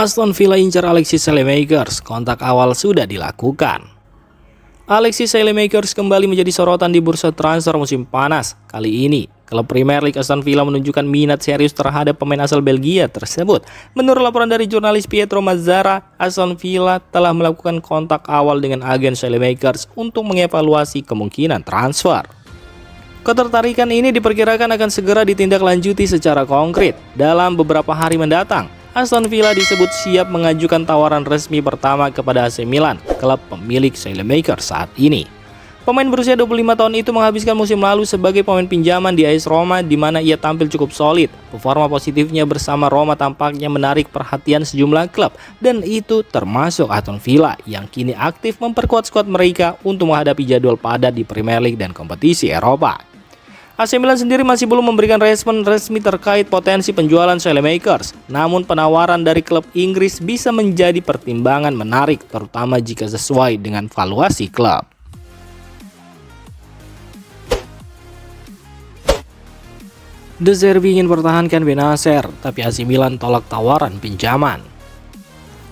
Aston Villa incar Alexis Saelemaekers, kontak awal sudah dilakukan. Alexis Saelemaekers kembali menjadi sorotan di bursa transfer musim panas. Kali ini, klub Premier League Aston Villa menunjukkan minat serius terhadap pemain asal Belgia tersebut. Menurut laporan dari jurnalis Pietro Mazzara, Aston Villa telah melakukan kontak awal dengan agen Saelemaekers untuk mengevaluasi kemungkinan transfer. Ketertarikan ini diperkirakan akan segera ditindaklanjuti secara konkret dalam beberapa hari mendatang. Aston Villa disebut siap mengajukan tawaran resmi pertama kepada AC Milan, klub pemilik Saelemaekers saat ini. Pemain berusia 25 tahun itu menghabiskan musim lalu sebagai pemain pinjaman di AS Roma, di mana ia tampil cukup solid. Performa positifnya bersama Roma tampaknya menarik perhatian sejumlah klub, dan itu termasuk Aston Villa yang kini aktif memperkuat skuad mereka untuk menghadapi jadwal padat di Premier League dan kompetisi Eropa. AC Milan sendiri masih belum memberikan respon resmi terkait potensi penjualan Saelemaekers, namun penawaran dari klub Inggris bisa menjadi pertimbangan menarik, terutama jika sesuai dengan valuasi klub. De Zerbi ingin pertahankan Benacer, tapi AC Milan tolak tawaran pinjaman.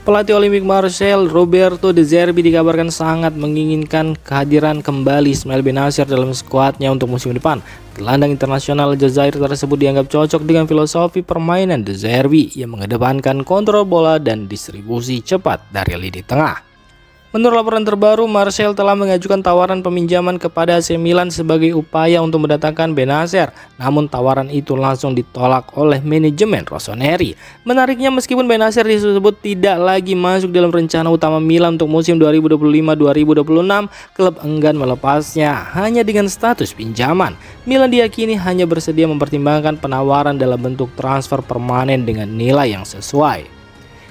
Pelatih Olympique Marseille Roberto De Zerbi dikabarkan sangat menginginkan kehadiran kembali Ismail Benacer dalam skuadnya untuk musim depan. Gelandang internasional Aljazair tersebut dianggap cocok dengan filosofi permainan De Zerbi yang mengedepankan kontrol bola dan distribusi cepat dari lini tengah. Menurut laporan terbaru, Marseille telah mengajukan tawaran peminjaman kepada AC Milan sebagai upaya untuk mendatangkan Benacer, namun tawaran itu langsung ditolak oleh manajemen rossoneri. Menariknya, meskipun Benacer disebut tidak lagi masuk dalam rencana utama Milan untuk musim 2025-2026, klub enggan melepasnya hanya dengan status pinjaman. Milan diyakini hanya bersedia mempertimbangkan penawaran dalam bentuk transfer permanen dengan nilai yang sesuai.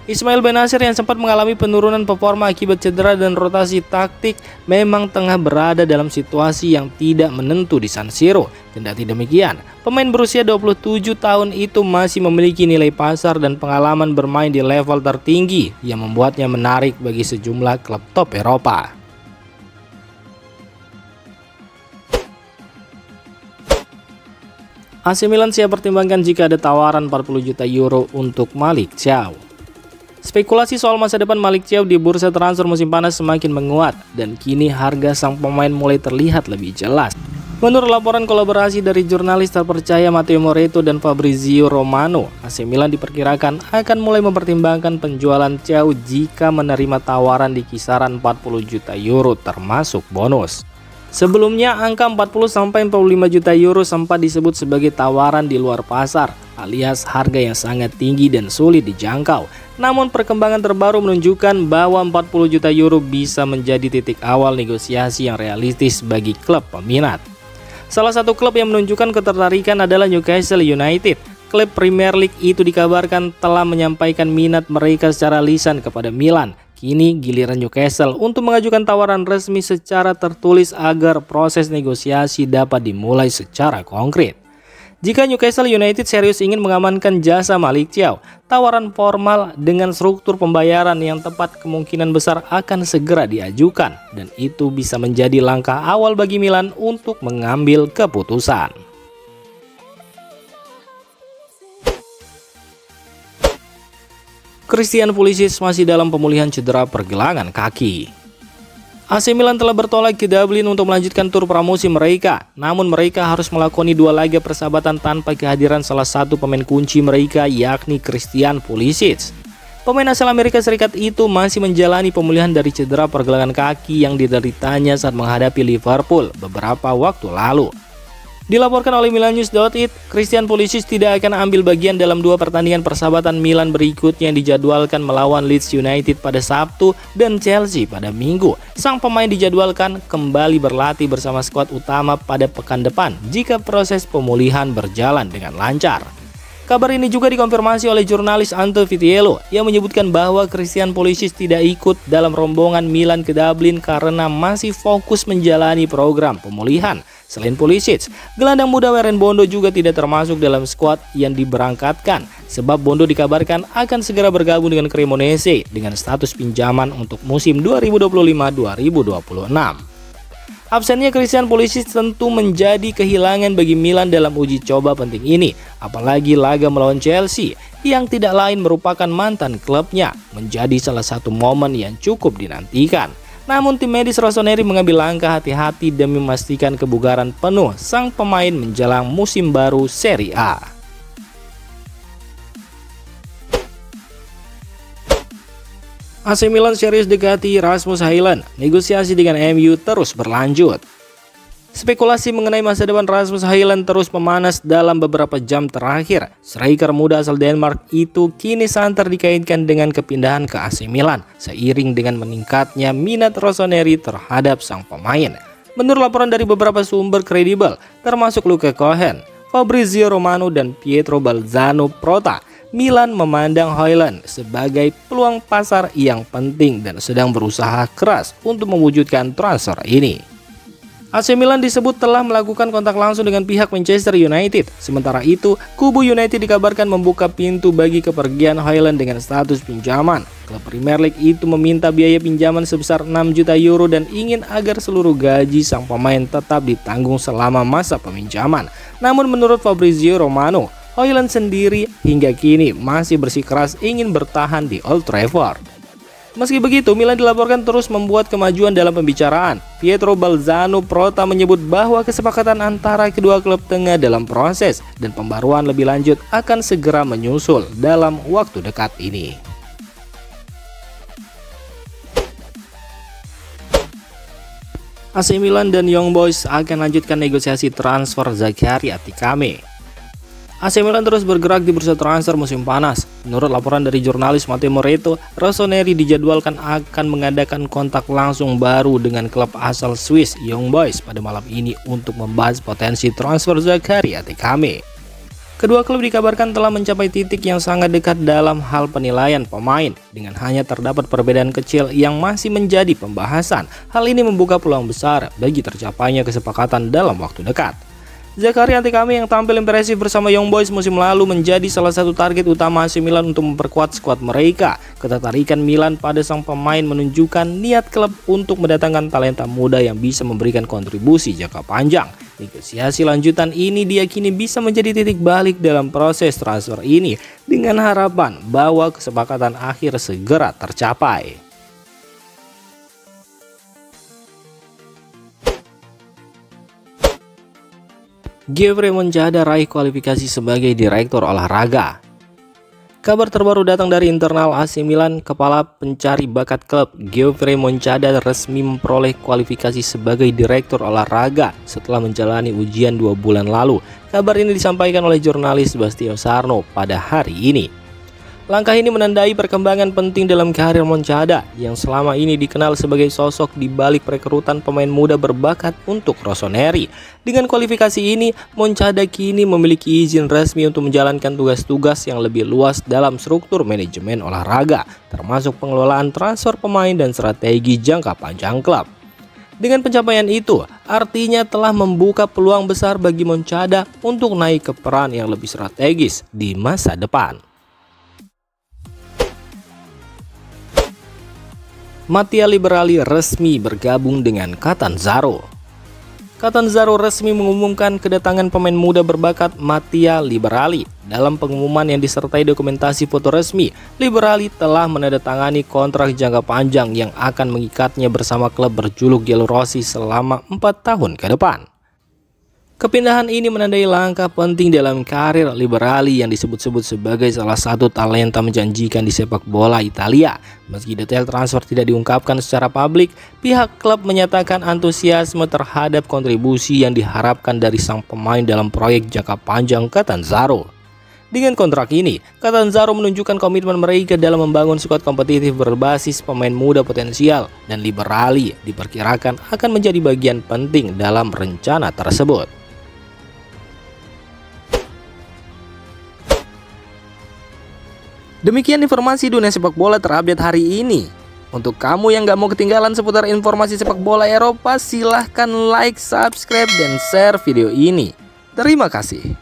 Ismail Benacer yang sempat mengalami penurunan performa akibat cedera dan rotasi taktik memang tengah berada dalam situasi yang tidak menentu di San Siro. Kendati demikian, pemain berusia 27 tahun itu masih memiliki nilai pasar dan pengalaman bermain di level tertinggi yang membuatnya menarik bagi sejumlah klub top Eropa. AC Milan siap pertimbangkan jika ada tawaran 40 juta euro untuk Malick Thiaw. Spekulasi soal masa depan Malick Thiaw di bursa transfer musim panas semakin menguat, dan kini harga sang pemain mulai terlihat lebih jelas. Menurut laporan kolaborasi dari jurnalis terpercaya Matteo Moretto dan Fabrizio Romano, AC Milan diperkirakan akan mulai mempertimbangkan penjualan Thiaw jika menerima tawaran di kisaran 40 juta euro termasuk bonus. Sebelumnya, angka 40-45 juta euro sempat disebut sebagai tawaran di luar pasar, alias harga yang sangat tinggi dan sulit dijangkau. Namun perkembangan terbaru menunjukkan bahwa 40 juta euro bisa menjadi titik awal negosiasi yang realistis bagi klub peminat. Salah satu klub yang menunjukkan ketertarikan adalah Newcastle United. Klub Premier League itu dikabarkan telah menyampaikan minat mereka secara lisan kepada Milan. Kini giliran Newcastle untuk mengajukan tawaran resmi secara tertulis agar proses negosiasi dapat dimulai secara konkret. Jika Newcastle United serius ingin mengamankan jasa Malick Thiaw, tawaran formal dengan struktur pembayaran yang tepat kemungkinan besar akan segera diajukan, dan itu bisa menjadi langkah awal bagi Milan untuk mengambil keputusan. Christian Pulisic masih dalam pemulihan cedera pergelangan kaki. AC Milan telah bertolak ke Dublin untuk melanjutkan tur pramusim mereka, namun mereka harus melakoni 2 laga persahabatan tanpa kehadiran salah satu pemain kunci mereka, yakni Christian Pulisic. Pemain asal Amerika Serikat itu masih menjalani pemulihan dari cedera pergelangan kaki yang dideritanya saat menghadapi Liverpool beberapa waktu lalu. Dilaporkan oleh Milanews.it, Christian Pulisic tidak akan ambil bagian dalam 2 pertandingan persahabatan Milan berikutnya yang dijadwalkan melawan Leeds United pada Sabtu dan Chelsea pada Minggu. Sang pemain dijadwalkan kembali berlatih bersama skuad utama pada pekan depan jika proses pemulihan berjalan dengan lancar. Kabar ini juga dikonfirmasi oleh jurnalis Anto Vitiello yang menyebutkan bahwa Christian Pulisic tidak ikut dalam rombongan Milan ke Dublin karena masih fokus menjalani program pemulihan. Selain Pulisic, gelandang muda Warren Bondo juga tidak termasuk dalam skuad yang diberangkatkan, sebab Bondo dikabarkan akan segera bergabung dengan Cremonese dengan status pinjaman untuk musim 2025-2026. Absennya Christian Pulisic tentu menjadi kehilangan bagi Milan dalam uji coba penting ini, apalagi laga melawan Chelsea yang tidak lain merupakan mantan klubnya, menjadi salah satu momen yang cukup dinantikan. Namun tim medis Rossoneri mengambil langkah hati-hati demi memastikan kebugaran penuh sang pemain menjelang musim baru Serie A. AC Milan serius dekati Rasmus Højlund, negosiasi dengan MU terus berlanjut. Spekulasi mengenai masa depan Rasmus Højlund terus memanas dalam beberapa jam terakhir. Striker muda asal Denmark itu kini santer dikaitkan dengan kepindahan ke AC Milan, seiring dengan meningkatnya minat Rossoneri terhadap sang pemain. Menurut laporan dari beberapa sumber kredibel, termasuk Luca Cohen, Fabrizio Romano, dan Pietro Balzano Prota, Milan memandang Højlund sebagai peluang pasar yang penting dan sedang berusaha keras untuk mewujudkan transfer ini. AC Milan disebut telah melakukan kontak langsung dengan pihak Manchester United. Sementara itu, kubu United dikabarkan membuka pintu bagi kepergian Højlund dengan status pinjaman. Klub Premier League itu meminta biaya pinjaman sebesar 6 juta euro dan ingin agar seluruh gaji sang pemain tetap ditanggung selama masa peminjaman. Namun menurut Fabrizio Romano, Højlund sendiri hingga kini masih bersikeras ingin bertahan di Old Trafford. Meski begitu, Milan dilaporkan terus membuat kemajuan dalam pembicaraan. Pietro Balzano Prota menyebut bahwa kesepakatan antara kedua klub tengah dalam proses dan pembaruan lebih lanjut akan segera menyusul dalam waktu dekat ini. AC Milan dan Young Boys akan lanjutkan negosiasi transfer Zakaria Tikame. AC Milan terus bergerak di bursa transfer musim panas. Menurut laporan dari jurnalis Matteo Moretto, Rossoneri dijadwalkan akan mengadakan kontak langsung baru dengan klub asal Swiss Young Boys pada malam ini untuk membahas potensi transfer Zakaria Tikame. Kedua klub dikabarkan telah mencapai titik yang sangat dekat dalam hal penilaian pemain, dengan hanya terdapat perbedaan kecil yang masih menjadi pembahasan. Hal ini membuka peluang besar bagi tercapainya kesepakatan dalam waktu dekat. Zakaria Tikame yang tampil impresif bersama Young Boys musim lalu menjadi salah satu target utama AC Milan untuk memperkuat skuad mereka. Ketertarikan Milan pada sang pemain menunjukkan niat klub untuk mendatangkan talenta muda yang bisa memberikan kontribusi jangka panjang. Negosiasi lanjutan ini diyakini bisa menjadi titik balik dalam proses transfer ini dengan harapan bahwa kesepakatan akhir segera tercapai. Geoffrey Moncada raih kualifikasi sebagai direktur olahraga. Kabar terbaru datang dari internal AC Milan. Kepala pencari bakat klub Geoffrey Moncada resmi memperoleh kualifikasi sebagai direktur olahraga setelah menjalani ujian 2 bulan lalu. Kabar ini disampaikan oleh jurnalis Sebastiano Sarno pada hari ini. Langkah ini menandai perkembangan penting dalam karir Moncada yang selama ini dikenal sebagai sosok di balik perekrutan pemain muda berbakat untuk Rossoneri. Dengan kualifikasi ini, Moncada kini memiliki izin resmi untuk menjalankan tugas-tugas yang lebih luas dalam struktur manajemen olahraga, termasuk pengelolaan transfer pemain dan strategi jangka panjang klub. Dengan pencapaian itu, artinya telah membuka peluang besar bagi Moncada untuk naik ke peran yang lebih strategis di masa depan. Mattia Liberali resmi bergabung dengan Catanzaro. Catanzaro resmi mengumumkan kedatangan pemain muda berbakat Mattia Liberali. Dalam pengumuman yang disertai dokumentasi foto resmi, Liberali telah menandatangani kontrak jangka panjang yang akan mengikatnya bersama klub berjuluk Giallorossi selama 4 tahun ke depan. Kepindahan ini menandai langkah penting dalam karir Liberali yang disebut-sebut sebagai salah satu talenta menjanjikan di sepak bola Italia. Meski detail transfer tidak diungkapkan secara publik, pihak klub menyatakan antusiasme terhadap kontribusi yang diharapkan dari sang pemain dalam proyek jangka panjang Catanzaro. Dengan kontrak ini, Catanzaro menunjukkan komitmen mereka dalam membangun skuad kompetitif berbasis pemain muda potensial, dan Liberali diperkirakan akan menjadi bagian penting dalam rencana tersebut. Demikian informasi dunia sepak bola terupdate hari ini. Untuk kamu yang gak mau ketinggalan seputar informasi sepak bola Eropa, silahkan like, subscribe, dan share video ini. Terima kasih.